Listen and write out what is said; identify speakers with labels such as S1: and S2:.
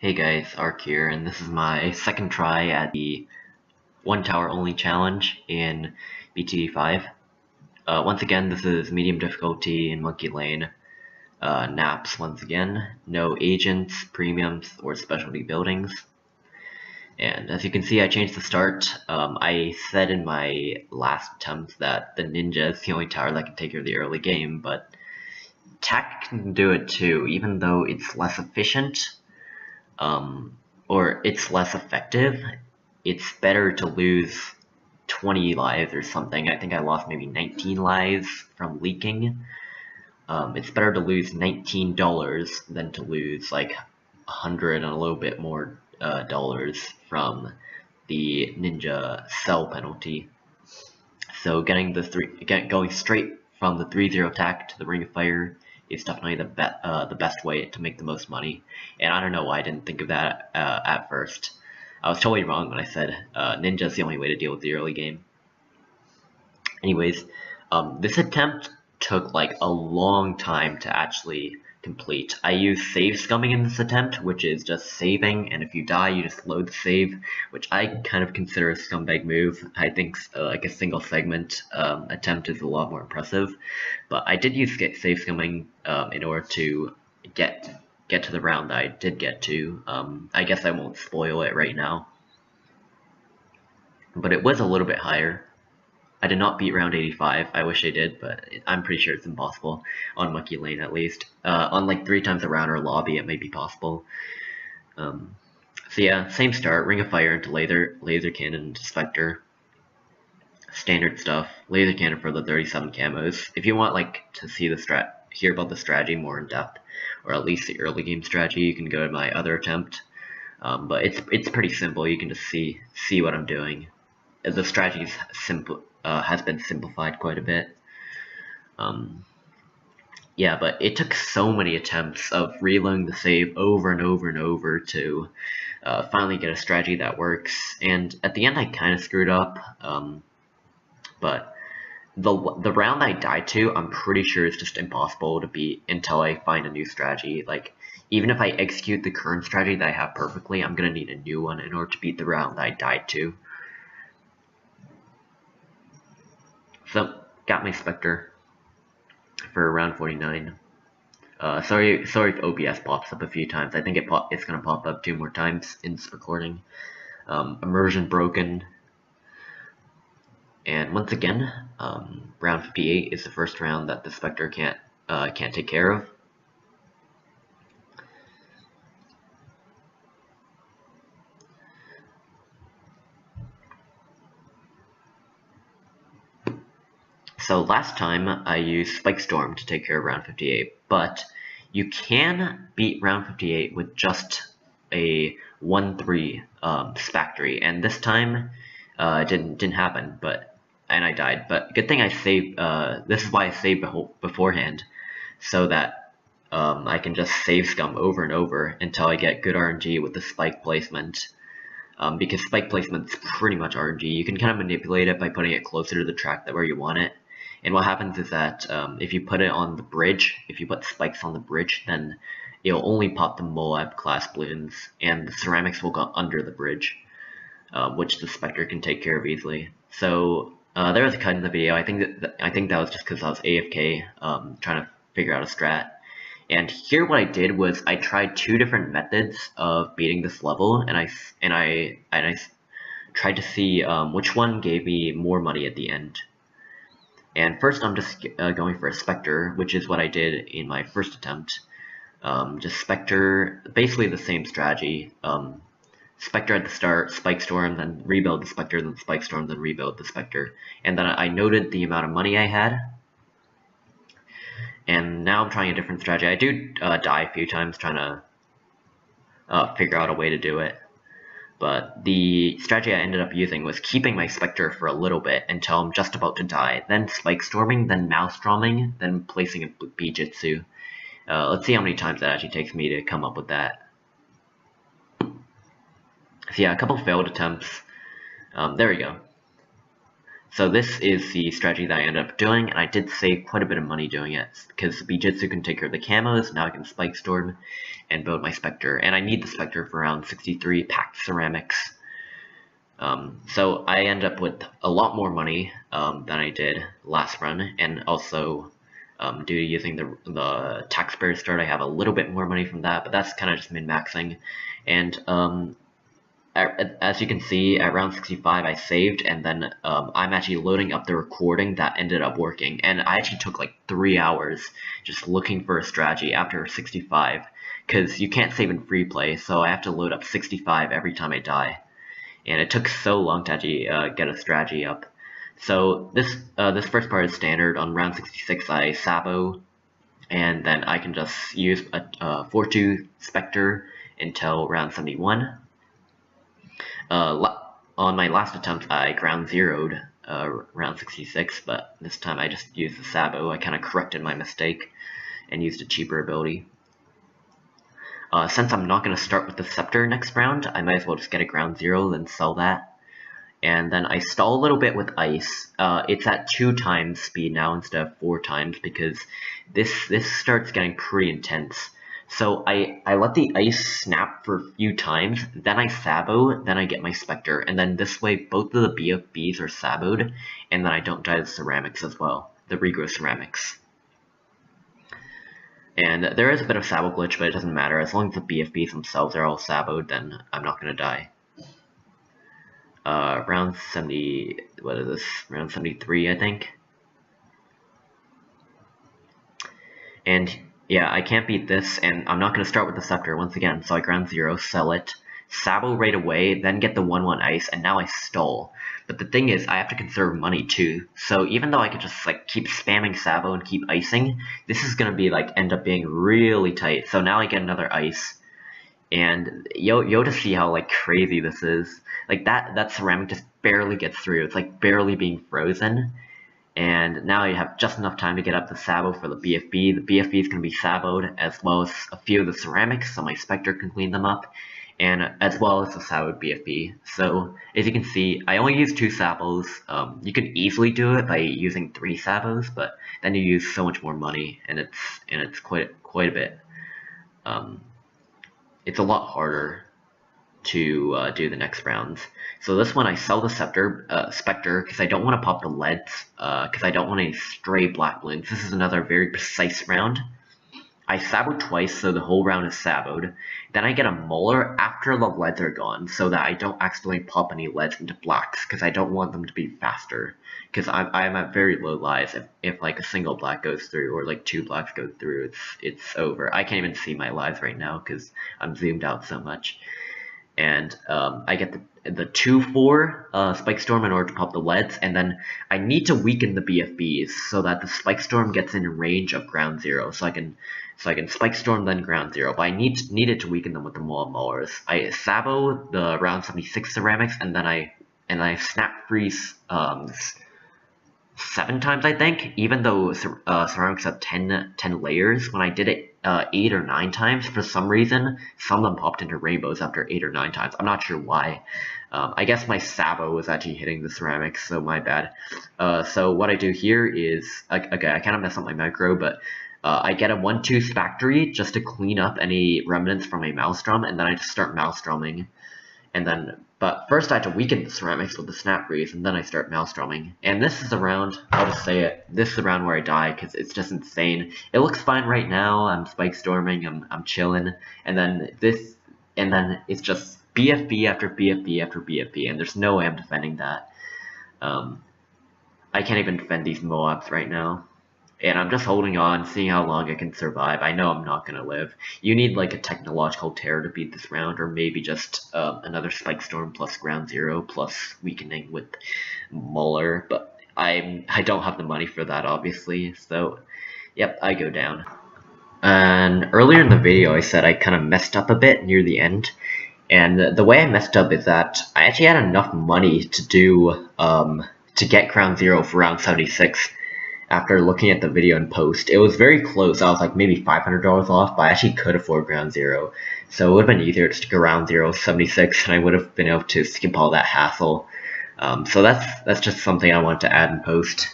S1: Hey guys, Ark here, and this is my second try at the one tower only challenge in BTD5. Once again, this is medium difficulty in Monkey Lane. NAPS once again, no agents, premiums, or specialty buildings. And as you can see, I changed the start. I said in my last attempt that the ninja is the only tower that can take care of the early game, but tech can do it too, even though it's less efficient. Or it's less effective. It's better to lose 20 lives or something. I think I lost maybe 19 lives from leaking. It's better to lose $19 than to lose like 100 and a little bit more dollars from the ninja sell penalty. So going straight from the 3-0 attack to the Ring of Fire is definitely the best way to make the most money. And I don't know why I didn't think of that at first. I was totally wrong when I said ninja is the only way to deal with the early game. Anyways, this attempt took like a long time to actually complete. I used save scumming in this attempt, which is just saving, and if you die, you just load the save, which I kind of consider a scumbag move. I think like a single segment attempt is a lot more impressive, but I did use save scumming in order to get to the round that I did get to. I guess I won't spoil it right now, but it was a little bit higher. I did not beat round 85. I wish I did, but I'm pretty sure it's impossible on Monkey Lane at least. On like 3 times a round or lobby, it may be possible. So yeah, same start. Ring of Fire into laser cannon into Spectre. Standard stuff. Laser cannon for the 37 camos. If you want like to see the hear about the strategy more in depth, or at least the early game strategy, you can go to my other attempt. But it's pretty simple. You can just see what I'm doing. The strategy is simple. Has been simplified quite a bit. Yeah, but it took so many attempts of reloading the save over and over and over to finally get a strategy that works. And at the end, I kind of screwed up. But the round I died to, I'm pretty sure it's just impossible to beat until I find a new strategy. Like, even if I execute the current strategy that I have perfectly, I'm gonna need a new one in order to beat the round that I died to. So, got my Spectre for round 49. Sorry if OBS pops up a few times. I think it's gonna pop up 2 more times in this recording. Immersion broken. And once again, round 58 is the first round that the Spectre can't take care of. So last time I used Spike Storm to take care of round 58, but you can beat round 58 with just a 1-3 Spectre, and this time it didn't happen, and I died. But good thing I saved. This is why I saved beforehand, so that I can just save scum over and over until I get good RNG with the spike placement. Because spike placement's pretty much RNG. You can kind of manipulate it by putting it closer to the track where you want it. And what happens is that if you put it on the bridge, if you put spikes on the bridge, then it'll only pop the Moab class balloons, and the ceramics will go under the bridge, which the Spectre can take care of easily. So there was a cut in the video. I think that was just because I was AFK trying to figure out a strat. And here what I did was I tried 2 different methods of beating this level, and I tried to see which one gave me more money at the end. And first I'm just going for a Spectre, which is what I did in my first attempt. Just Spectre, basically the same strategy. Spectre at the start, Spike Storm, then rebuild the Spectre, then Spike Storm, then rebuild the Spectre. And then I noted the amount of money I had. And now I'm trying a different strategy. I do die a few times trying to figure out a way to do it. But the strategy I ended up using was keeping my Spectre for a little bit until I'm just about to die, then Spike Storming, then Mouse Storming, then placing a Bijutsu. Let's see how many times that actually takes me to come up with that. So yeah, a couple failed attempts. There we go. So this is the strategy that I ended up doing, and I did save quite a bit of money doing it, because Bijutsu can take care of the camos, now I can Spike Storm and build my Spectre, and I need the Spectre for around 63 packed ceramics. So I end up with a lot more money than I did last run, and also due to using the taxpayer start, I have a little bit more money from that, but that's kind of just min-maxing. And as you can see, at round 65 I saved, and then I'm actually loading up the recording that ended up working, and I actually took like 3 hours just looking for a strategy after 65, because you can't save in free play, so I have to load up 65 every time I die. And it took so long to actually get a strategy up. So this first part is standard. On round 66 I Sabo, and then I can just use a 4-2 Spectre until round 71. On my last attempt I ground zeroed round 66, but this time I just used the Sabo. I kind of corrected my mistake and used a cheaper ability. Since I'm not going to start with the Scepter next round, I might as well just get a ground zero, then sell that. And then I stall a little bit with Ice. It's at 2 times speed now instead of 4 times, because this starts getting pretty intense. So I let the Ice snap for a few times, then I Sabo, then I get my Spectre, and then this way both of the BFBs are Saboed, and then I don't die to ceramics as well, the regrow ceramics. And there is a bit of Sabo glitch, but it doesn't matter. As long as the BFBs themselves are all Saboed, then I'm not going to die. Round 70, what is this? Round 73, I think. And yeah, I can't beat this, and I'm not going to start with the Scepter once again, so I ground zero, sell it, Sabo right away, then get the 1-1 Ice, and now I stall. But the thing is, I have to conserve money too, so even though I could just like keep spamming Sabo and keep icing, this is gonna be like end up being really tight. So now I get another Ice, and yo to see how like crazy this is. Like that ceramic just barely gets through. It's like barely being frozen. And now you have just enough time to get up the Sabo for the BFB. The BFB is going to be Saboed, as well as a few of the ceramics, so my Spectre can clean them up, and as well as the Saboed BFB. So, as you can see, I only use 2 Sabos. You could easily do it by using 3 Sabos, but then you use so much more money, and it's quite a bit. It's a lot harder to do the next rounds. So this one I sell the Spectre because I don't want to pop the leads, because I don't want any stray black balloons. This is another very precise round. I Sabo twice, so the whole round is Saboed. Then I get a Molar after the leads are gone, so that I don't accidentally pop any leads into blacks, because I don't want them to be faster. Because I'm at very low lives. If like a single black goes through, or like 2 blacks go through, it's over. I can't even see my lives right now, because I'm zoomed out so much. And I get the 2-4 Spike Storm in order to pop the leads, and then I need to weaken the BFBs so that the Spike Storm gets in range of ground zero, so I can Spike Storm then ground zero. But I needed to weaken them with the Molars. I Sabo the round 76 ceramics, and then I snap freeze 7 times, I think, even though ceramics have 10 layers. When I did it 8 or 9 times, for some reason, some of them popped into rainbows after 8 or 9 times. I'm not sure why. I guess my Sabo was actually hitting the ceramics, so my bad. So what I do here is, okay, I kind of messed up my micro, but I get a 1-2 Factory just to clean up any remnants from a Maelstrom, and then I just start Maelstroming. And then, but first I have to weaken the ceramics with the snap freeze, and then I start Maelstroming. And this is the round, I'll just say it, this is the round where I die, because it's just insane. It looks fine right now, I'm Spike Storming, I'm chilling, and then it's just BFB after BFB after BFB, and there's no way I'm defending that. I can't even defend these Moabs right now. And I'm just holding on, seeing how long I can survive. I know I'm not going to live. You need like a technological terror to beat this round, or maybe just another Spike Storm plus ground zero plus weakening with Molar. But I don't have the money for that, obviously. So, yep, I go down. And earlier in the video, I said I kind of messed up a bit near the end. And the way I messed up is that I actually had enough money to do to get ground zero for round 76. After looking at the video in post, it was very close. I was like maybe $500 off, but I actually could afford ground zero. So it would have been easier to stick around 76, and I would have been able to skip all that hassle. So that's just something I wanted to add in post.